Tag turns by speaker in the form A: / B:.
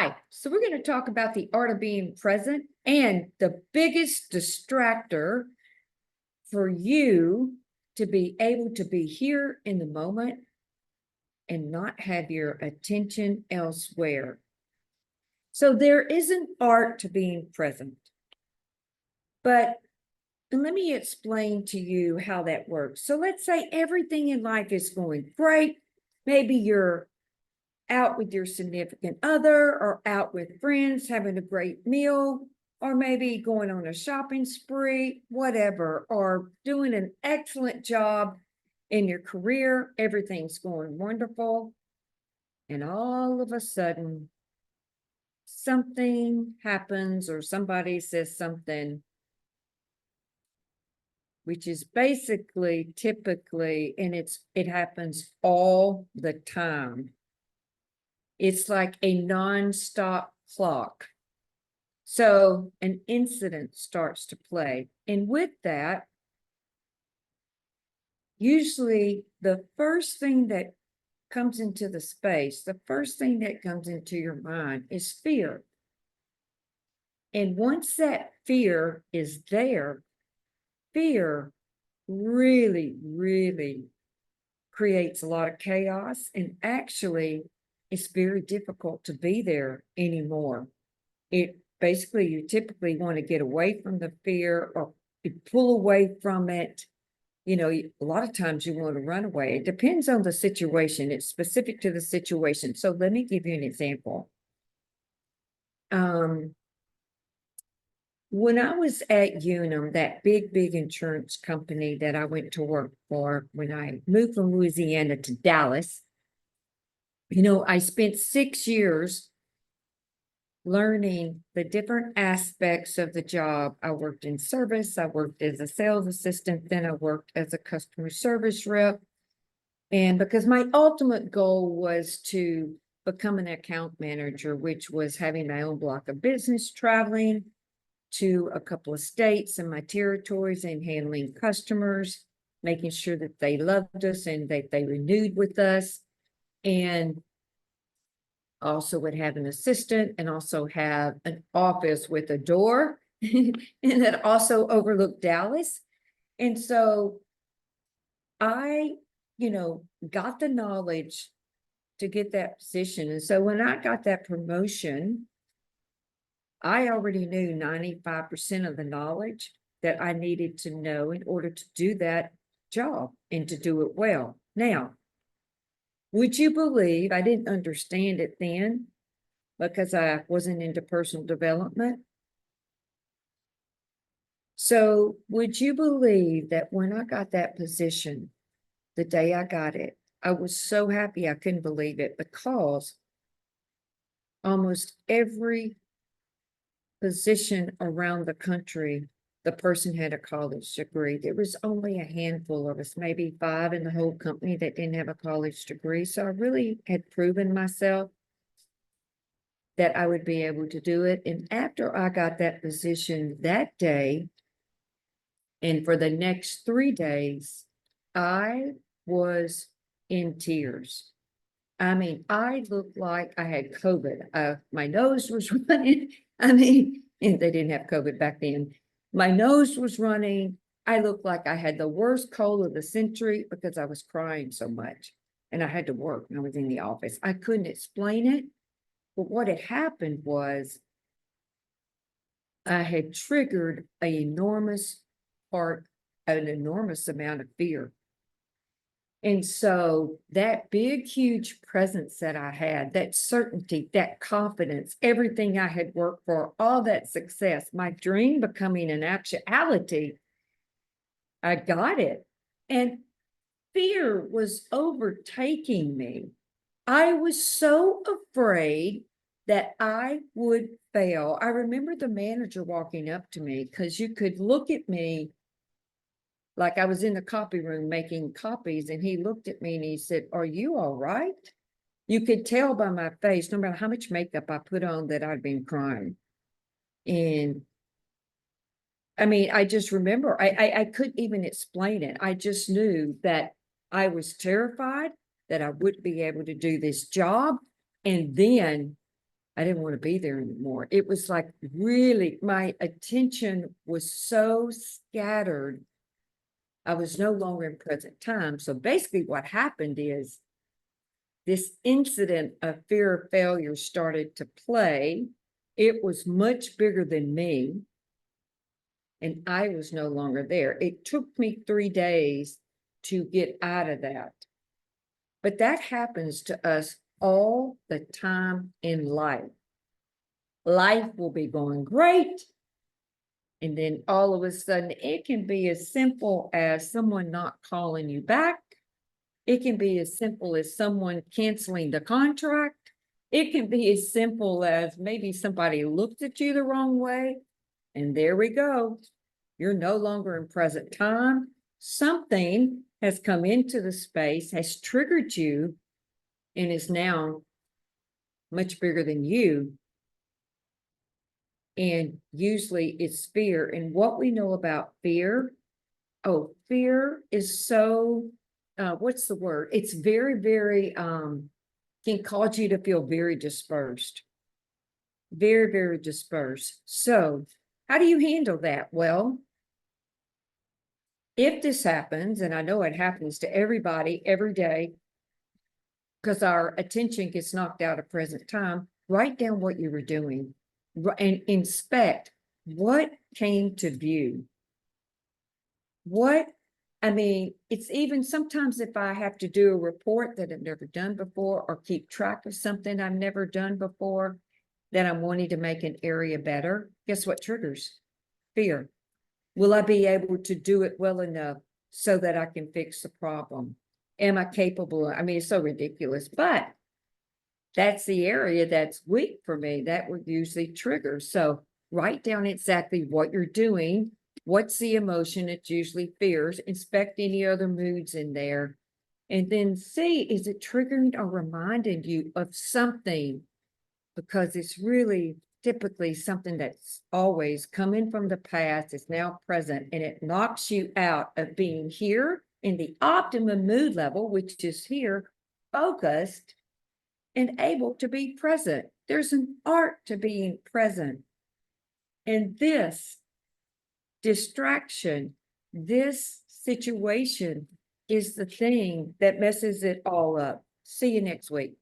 A: Hi, so we're going to talk about the art of being present and the biggest distractor for you to be able to be here in the moment and not have your attention elsewhere. So there is an art to being present. But let me explain to you how that works. So let's say everything in life is going great. Maybe you're out with your significant other or out with friends having a great meal, or maybe going on a shopping spree, whatever, or doing an excellent job in your career. Everything's going wonderful. And all of a sudden, something happens or somebody says something, which is basically typically, and it happens all the time. It's like a nonstop clock. So an incident starts to play. And with that, usually the first thing that comes into the space, the first thing that comes into your mind is fear. And once that fear is there, fear really, really creates a lot of chaos. And actually, it's very difficult to be there anymore. It basically, you typically want to get away from the fear or you pull away from it. You know, a lot of times you want to run away. It depends on the situation. It's specific to the situation. So let me give you an example. When I was at Unum, that big insurance company that I went to work for when I moved from Louisiana to Dallas, I spent 6 years learning the different aspects of the job. I worked in service, I worked as a sales assistant, then I worked as a customer service rep. And because my ultimate goal was to become an account manager, which was having my own block of business, traveling to a couple of states in my territories and handling customers, making sure that they loved us and that they renewed with us. And also would have an assistant and also have an office with a door and that also overlooked Dallas. And so I, got the knowledge to get that position. And so when I got that promotion, I already knew 95% of the knowledge that I needed to know in order to do that job and to do it well. Now, would you believe I didn't understand it then because I wasn't into personal development? So would you believe that when I got that position, the day I got it, I was so happy I couldn't believe it because almost every position around the country, the person had a college degree. There was only a handful of us, maybe 5 in the whole company that didn't have a college degree. So I really had proven myself that I would be able to do it. And after I got that position that day, and for the next 3 days, I was in tears. I mean, I looked like I had COVID. My nose was running. And they didn't have COVID back then. My nose was running. I looked like I had the worst cold of the century because I was crying so much. And I had to work and I was in the office. I couldn't explain it. But what had happened was I had triggered an enormous amount of fear. And so that big, huge presence that I had, that certainty, that confidence, everything I had worked for, all that success, my dream becoming an actuality, I got it. And fear was overtaking me. I was so afraid that I would fail. I remember the manager walking up to me because you could look at me like I was in the copy room making copies, and he looked at me and he said, "Are you all right?" You could tell by my face, no matter how much makeup I put on, that I'd been crying. And I mean, I just remember, I couldn't even explain it. I just knew that I was terrified that I wouldn't be able to do this job. And then I didn't want to be there anymore. It was like really, my attention was so scattered. I was no longer in present time. So basically what happened is this incident of fear of failure started to play. It was much bigger than me, and I was no longer there. It took me 3 days to get out of that. But that happens to us all the time in life. Life will be going great. And then all of a sudden, it can be as simple as someone not calling you back. It can be as simple as someone canceling the contract. It can be as simple as maybe somebody looked at you the wrong way. And there we go. You're no longer in present time. Something has come into the space, has triggered you, and is now much bigger than you. And usually it's fear. And what we know about fear, fear is so, what's the word? It's very, very, can cause you to feel very dispersed. Very, very dispersed. So how do you handle that? Well, if this happens, and I know it happens to everybody every day, because our attention gets knocked out of present time, write down what you were doing and inspect what came to view. It's even sometimes if I have to do a report that I've never done before or keep track of something I've never done before that I'm wanting to make an area better, guess what triggers? Fear. Will I be able to do it well enough so that I can fix the problem? Am I capable? It's so ridiculous, but that's the area that's weak for me. That would usually trigger. So write down exactly what you're doing. What's the emotion? It's usually fears. Inspect any other moods in there. And then see, is it triggering or reminding you of something? Because it's really typically something that's always coming from the past, is now present, and it knocks you out of being here in the optimum mood level, which is here, focused and able to be present. There's an art to being present. And this distraction, this situation is the thing that messes it all up. See you next week.